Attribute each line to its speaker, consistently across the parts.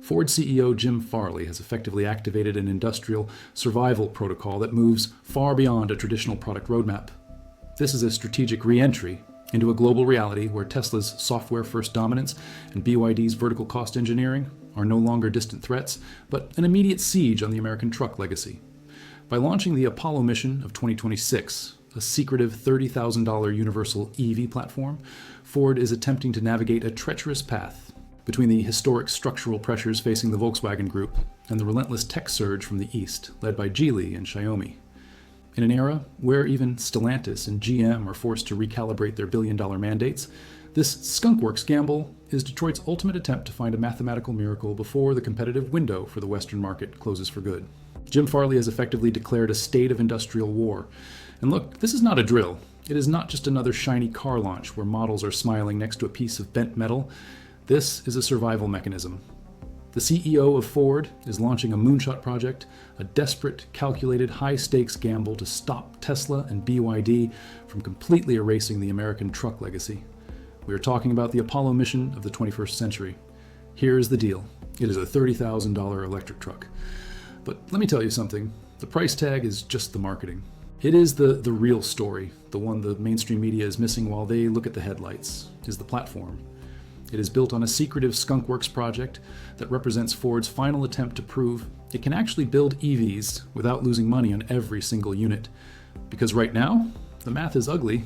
Speaker 1: Ford CEO Jim Farley has effectively activated an industrial survival protocol that moves far beyond a traditional product roadmap. This is a strategic re-entry into a global reality where Tesla's software-first dominance and BYD's vertical cost engineering are no longer distant threats, but an immediate siege on the American truck legacy. By launching the Apollo mission of 2026, a secretive $30,000 universal EV platform, Ford is attempting to navigate a treacherous path between the historic structural pressures facing the Volkswagen Group and the relentless tech surge from the East, led by Geely and Xiaomi. In an era where even Stellantis and GM are forced to recalibrate their billion-dollar mandates, this Skunkworks gamble is Detroit's ultimate attempt to find a mathematical miracle before the competitive window for the Western market closes for good. Jim Farley has effectively declared a state of industrial war. And look, this is not a drill. It is not just another shiny car launch where models are smiling next to a piece of bent metal. This is a survival mechanism. The CEO of Ford is launching a Moonshot project, a desperate, calculated, high-stakes gamble to stop Tesla and BYD from completely erasing the American truck legacy. We are talking about the Apollo mission of the 21st century. Here's the deal. It is a $30,000 electric truck. But let me tell you something. The price tag is just the marketing. It is the real story, the one the mainstream media is missing while they look at the headlights, is the platform. It is built on a secretive Skunkworks project that represents Ford's final attempt to prove it can actually build EVs without losing money on every single unit. Because right now, the math is ugly.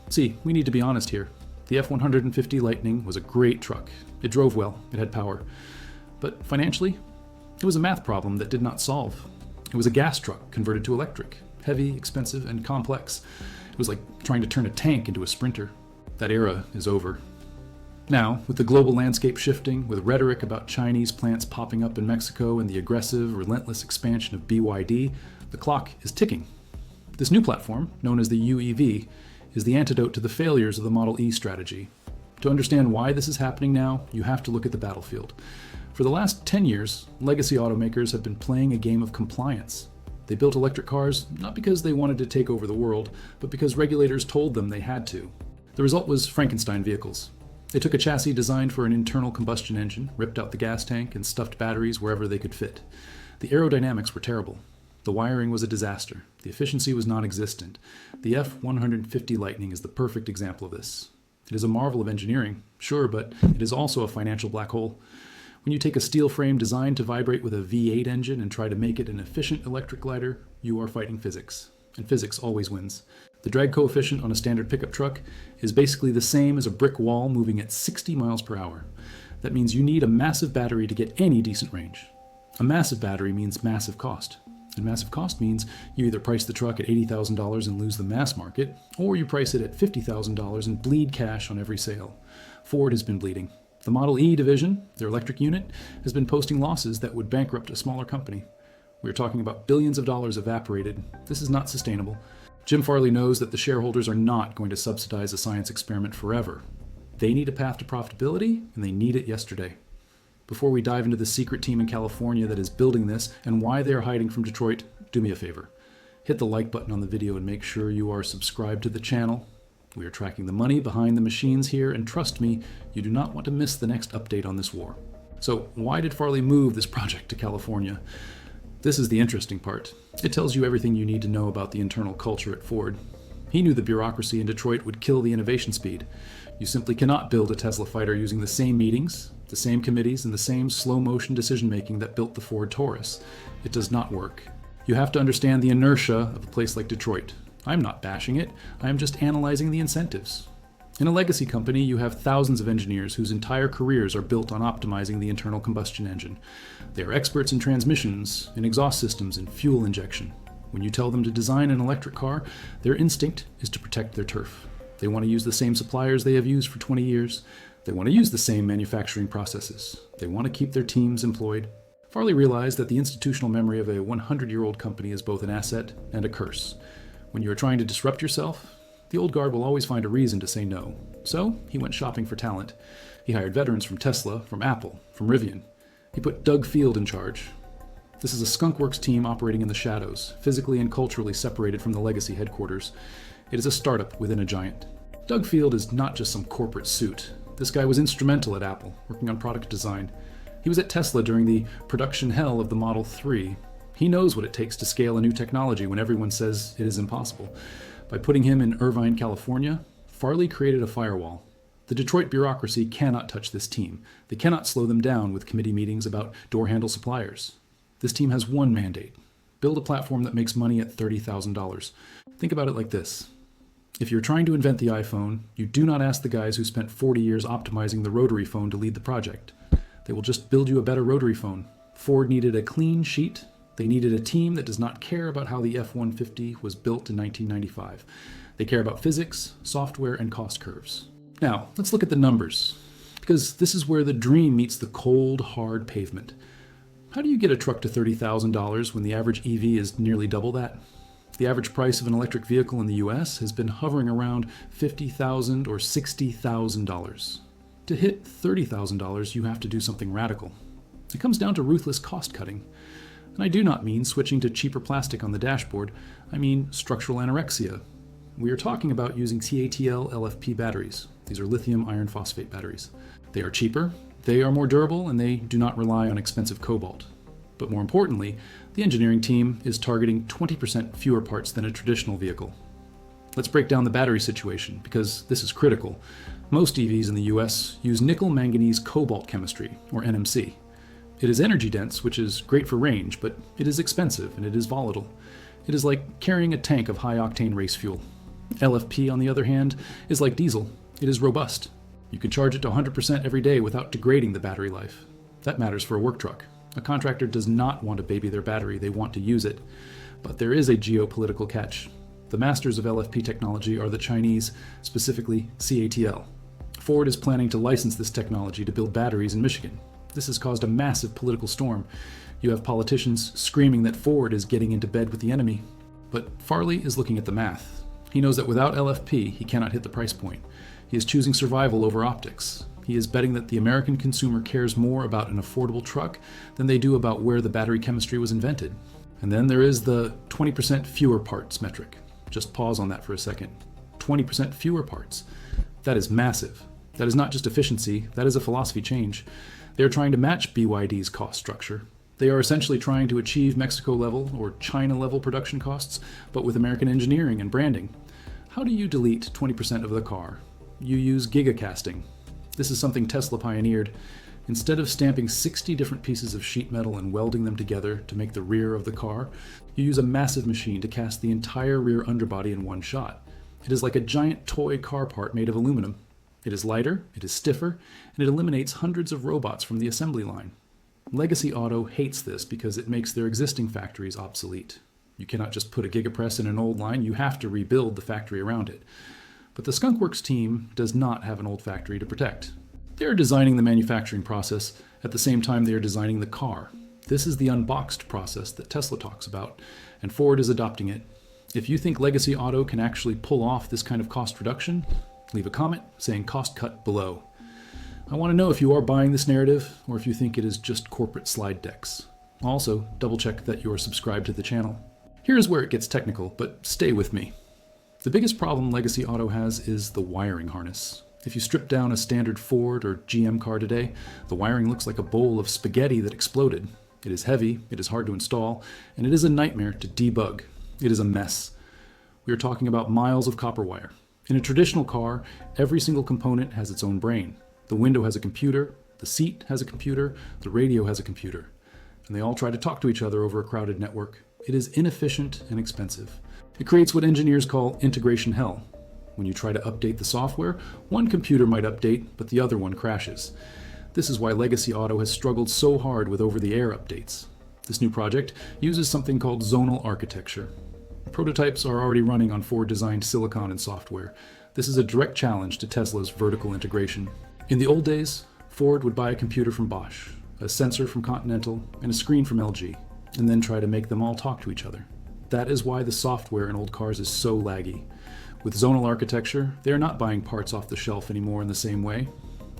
Speaker 1: See, we need to be honest here. The F-150 Lightning was a great truck. It drove well, it had power. But financially, it was a math problem that did not solve. It was a gas truck converted to electric, heavy, expensive, and complex. It was like trying to turn a tank into a sprinter. That era is over. Now, with the global landscape shifting, with rhetoric about Chinese plants popping up in Mexico and the aggressive, relentless expansion of BYD, the clock is ticking. This new platform, known as the UEV, is the antidote to the failures of the Model E strategy. To understand why this is happening now, you have to look at the battlefield. For the last 10 years, legacy automakers have been playing a game of compliance. They built electric cars not because they wanted to take over the world, but because regulators told them they had to. The result was Frankenstein vehicles. They took a chassis designed for an internal combustion engine, ripped out the gas tank, and stuffed batteries wherever they could fit. The aerodynamics were terrible. The wiring was a disaster. The efficiency was non-existent. The F-150 Lightning is the perfect example of this. It is a marvel of engineering, sure, but it is also a financial black hole. When you take a steel frame designed to vibrate with a V8 engine and try to make it an efficient electric glider, you are fighting physics. And physics always wins. The drag coefficient on a standard pickup truck is basically the same as a brick wall moving at 60 miles per hour. That means you need a massive battery to get any decent range. A massive battery means massive cost. And massive cost means you either price the truck at $80,000 and lose the mass market, or you price it at $50,000 and bleed cash on every sale. Ford has been bleeding. The Model E division, their electric unit, has been posting losses that would bankrupt a smaller company. We're talking about billions of dollars evaporated. This is not sustainable. Jim Farley knows that the shareholders are not going to subsidize a science experiment forever. They need a path to profitability, and they need it yesterday. Before we dive into the secret team in California that is building this and why they are hiding from Detroit, do me a favor. Hit the like button on the video and make sure you are subscribed to the channel. We are tracking the money behind the machines here, and trust me, you do not want to miss the next update on this war. So why did Farley move this project to California? This is the interesting part. It tells you everything you need to know about the internal culture at Ford. He knew the bureaucracy in Detroit would kill the innovation speed. You simply cannot build a Tesla fighter using the same meetings, the same committees, and the same slow-motion decision-making that built the Ford Taurus. It does not work. You have to understand the inertia of a place like Detroit. I'm not bashing it. I am just analyzing the incentives. In a legacy company, you have thousands of engineers whose entire careers are built on optimizing the internal combustion engine. They are experts in transmissions, in exhaust systems, and fuel injection. When you tell them to design an electric car, their instinct is to protect their turf. They want to use the same suppliers they have used for 20 years. They want to use the same manufacturing processes. They want to keep their teams employed. Farley realized that the institutional memory of a 100-year-old company is both an asset and a curse. When you are trying to disrupt yourself, the old guard will always find a reason to say no. So he went shopping for talent. He hired veterans from Tesla, from Apple, from Rivian. He put Doug Field in charge. This is a Skunkworks team operating in the shadows, physically and culturally separated from the legacy headquarters. It is a startup within a giant. Doug Field is not just some corporate suit. This guy was instrumental at Apple, working on product design. He was at Tesla during the production hell of the Model 3. He knows what it takes to scale a new technology when everyone says it is impossible. By putting him in Irvine, California, Farley created a firewall. The Detroit bureaucracy cannot touch this team. They cannot slow them down with committee meetings about door handle suppliers. This team has one mandate: build a platform that makes money at $30,000. Think about it like this. If you're trying to invent the iPhone, you do not ask the guys who spent 40 years optimizing the rotary phone to lead the project. They will just build you a better rotary phone. Ford needed a clean sheet. They needed a team that does not care about how the F-150 was built in 1995. They care about physics, software, and cost curves. Now, let's look at the numbers, because this is where the dream meets the cold, hard pavement. How do you get a truck to $30,000 when the average EV is nearly double that? The average price of an electric vehicle in the US has been hovering around $50,000 or $60,000. To hit $30,000, you have to do something radical. It comes down to ruthless cost cutting. And I do not mean switching to cheaper plastic on the dashboard. I mean structural anorexia. We are talking about using CATL LFP batteries. These are lithium iron phosphate batteries. They are cheaper, they are more durable, and they do not rely on expensive cobalt. But more importantly, the engineering team is targeting 20% fewer parts than a traditional vehicle. Let's break down the battery situation, because this is critical. Most EVs in the US use nickel manganese cobalt chemistry, or NMC. It is energy dense, which is great for range, but it is expensive and it is volatile. It is like carrying a tank of high-octane race fuel. LFP, on the other hand, is like diesel. It is robust. You can charge it to 100% every day without degrading the battery life. That matters for a work truck. A contractor does not want to baby their battery, they want to use it. But there is a geopolitical catch. The masters of LFP technology are the Chinese, specifically CATL. Ford is planning to license this technology to build batteries in Michigan. This has caused a massive political storm. You have politicians screaming that Ford is getting into bed with the enemy. But Farley is looking at the math. He knows that without LFP, he cannot hit the price point. He is choosing survival over optics. He is betting that the American consumer cares more about an affordable truck than they do about where the battery chemistry was invented. And then there is the 20% fewer parts metric. Just pause on that for a second. 20% fewer parts. That is massive. That is not just efficiency, that is a philosophy change. They are trying to match BYD's cost structure. They are essentially trying to achieve Mexico level or China level production costs, but with American engineering and branding. How do you delete 20% of the car? You use gigacasting. This is something Tesla pioneered. Instead of stamping 60 different pieces of sheet metal and welding them together to make the rear of the car, you use a massive machine to cast the entire rear underbody in one shot. It is like a giant toy car part made of aluminum. It is lighter, it is stiffer, and it eliminates hundreds of robots from the assembly line. Legacy Auto hates this because it makes their existing factories obsolete. You cannot just put a gigapress in an old line, you have to rebuild the factory around it. But the Skunkworks team does not have an old factory to protect. They are designing the manufacturing process at the same time they are designing the car. This is the unboxed process that Tesla talks about, and Ford is adopting it. If you think Legacy Auto can actually pull off this kind of cost reduction, leave a comment saying cost cut below. I want to know if you are buying this narrative or if you think it is just corporate slide decks. Also, double check that you are subscribed to the channel. Here's where it gets technical, but stay with me. The biggest problem Legacy Auto has is the wiring harness. If you strip down a standard Ford or GM car today, the wiring looks like a bowl of spaghetti that exploded. It is heavy, it is hard to install, and it is a nightmare to debug. It is a mess. We are talking about miles of copper wire. In a traditional car, every single component has its own brain. The window has a computer, the seat has a computer, the radio has a computer, and they all try to talk to each other over a crowded network. It is inefficient and expensive. It creates what engineers call integration hell. When you try to update the software, one computer might update, but the other one crashes. This is why Legacy Auto has struggled so hard with over-the-air updates. This new project uses something called Zonal Architecture. Prototypes are already running on Ford-designed silicon and software. This is a direct challenge to Tesla's vertical integration. In the old days, Ford would buy a computer from Bosch, a sensor from Continental, and a screen from LG, and then try to make them all talk to each other. That is why the software in old cars is so laggy. With Zonal Architecture, they are not buying parts off the shelf anymore in the same way.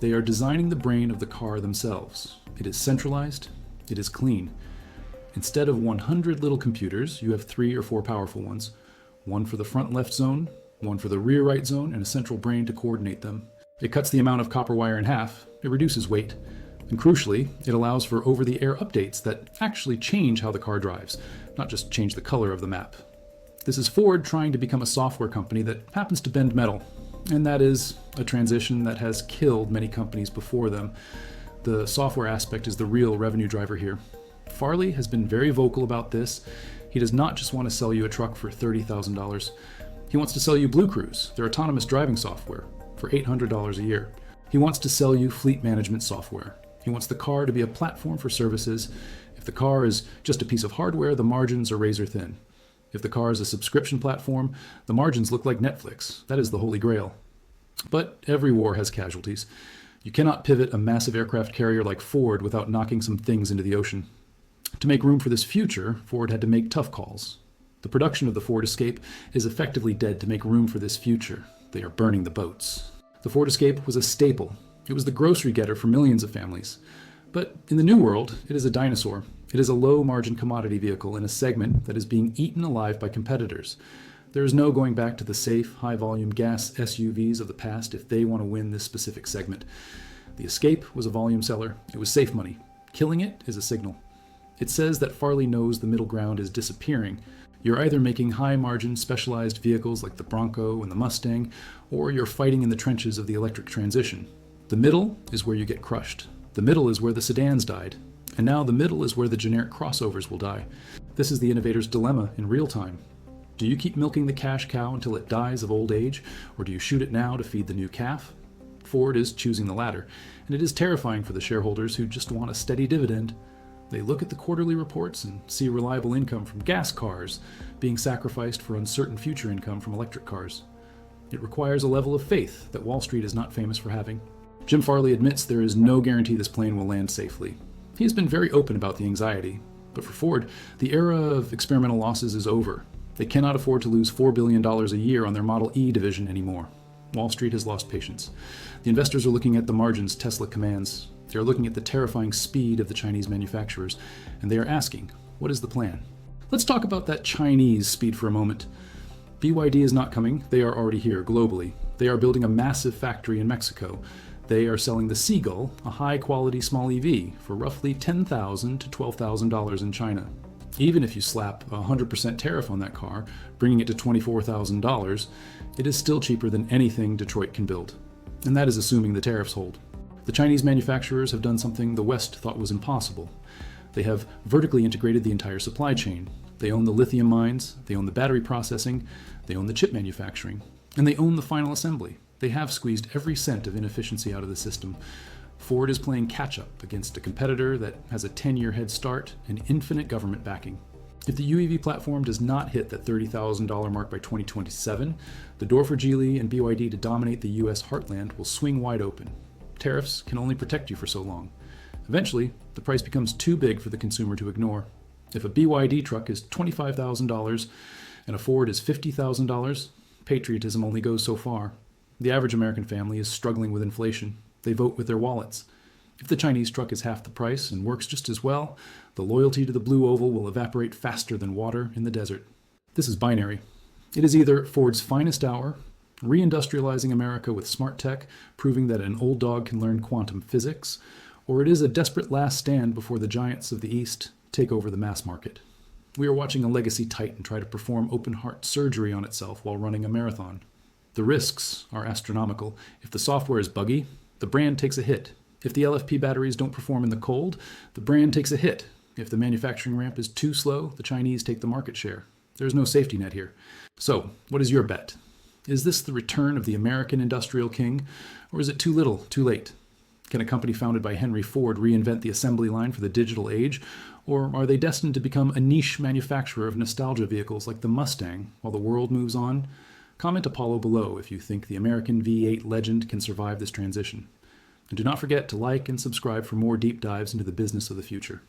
Speaker 1: They are designing the brain of the car themselves. It is centralized, it is clean. Instead of 100 little computers, you have 3 or 4 powerful ones. One for the front left zone, one for the rear right zone, and a central brain to coordinate them. It cuts the amount of copper wire in half, it reduces weight, And crucially, it allows for over-the-air updates that actually change how the car drives, not just change the color of the map. This is Ford trying to become a software company that happens to bend metal, and that is a transition that has killed many companies before them. The software aspect is the real revenue driver here. Farley has been very vocal about this. He does not just want to sell you a truck for $30,000. He wants to sell you Blue Cruise, their autonomous driving software, for $800 a year. He wants to sell you fleet management software. He wants the car to be a platform for services. If the car is just a piece of hardware, the margins are razor thin. If the car is a subscription platform, the margins look like Netflix. That is the holy grail. But every war has casualties. You cannot pivot a massive aircraft carrier like Ford without knocking some things into the ocean. To make room for this future, Ford had to make tough calls. The production of the Ford Escape is effectively dead to make room for this future. They are burning the boats. The Ford Escape was a staple. It was the grocery getter for millions of families. But in the new world, it is a dinosaur. It is a low-margin commodity vehicle in a segment that is being eaten alive by competitors. There is no going back to the safe, high-volume gas SUVs of the past if they want to win this specific segment. The Escape was a volume seller. It was safe money. Killing it is a signal. It says that Farley knows the middle ground is disappearing. You're either making high-margin specialized vehicles like the Bronco and the Mustang, or you're fighting in the trenches of the electric transition. The middle is where you get crushed. The middle is where the sedans died. And now the middle is where the generic crossovers will die. This is the innovator's dilemma in real time. Do you keep milking the cash cow until it dies of old age, or do you shoot it now to feed the new calf? Ford is choosing the latter, and it is terrifying for the shareholders who just want a steady dividend. They look at the quarterly reports and see reliable income from gas cars being sacrificed for uncertain future income from electric cars. It requires a level of faith that Wall Street is not famous for having. Jim Farley admits there is no guarantee this plane will land safely. He has been very open about the anxiety, but for Ford, the era of experimental losses is over. They cannot afford to lose $4 billion a year on their Model E division anymore. Wall Street has lost patience. The investors are looking at the margins Tesla commands. They are looking at the terrifying speed of the Chinese manufacturers, and they are asking, what is the plan? Let's talk about that Chinese speed for a moment. BYD is not coming. They are already here globally. They are building a massive factory in Mexico. They are selling the Seagull, a high-quality small EV, for roughly $10,000 to $12,000 in China. Even if you slap a 100% tariff on that car, bringing it to $24,000, it is still cheaper than anything Detroit can build. And that is assuming the tariffs hold. The Chinese manufacturers have done something the West thought was impossible. They have vertically integrated the entire supply chain. They own the lithium mines, they own the battery processing, they own the chip manufacturing, and they own the final assembly. They have squeezed every cent of inefficiency out of the system. Ford is playing catch-up against a competitor that has a 10-year head start and infinite government backing. If the UEV platform does not hit that $30,000 mark by 2027, the door for Geely and BYD to dominate the US heartland will swing wide open. Tariffs can only protect you for so long. Eventually, the price becomes too big for the consumer to ignore. If a BYD truck is $25,000 and a Ford is $50,000, patriotism only goes so far. The average American family is struggling with inflation. They vote with their wallets. If the Chinese truck is half the price and works just as well, the loyalty to the blue oval will evaporate faster than water in the desert. This is binary. It is either Ford's finest hour, reindustrializing America with smart tech, proving that an old dog can learn quantum physics, or it is a desperate last stand before the giants of the East take over the mass market. We are watching a legacy titan try to perform open-heart surgery on itself while running a marathon. The risks are astronomical. If the software is buggy, the brand takes a hit. If the LFP batteries don't perform in the cold, the brand takes a hit. If the manufacturing ramp is too slow, the Chinese take the market share. There's no safety net here. So, what is your bet? Is this the return of the American industrial king, or is it too little, too late? Can a company founded by Henry Ford reinvent the assembly line for the digital age, or are they destined to become a niche manufacturer of nostalgia vehicles like the Mustang while the world moves on? Comment Apollo below if you think the American V8 legend can survive this transition. And do not forget to like and subscribe for more deep dives into the business of the future.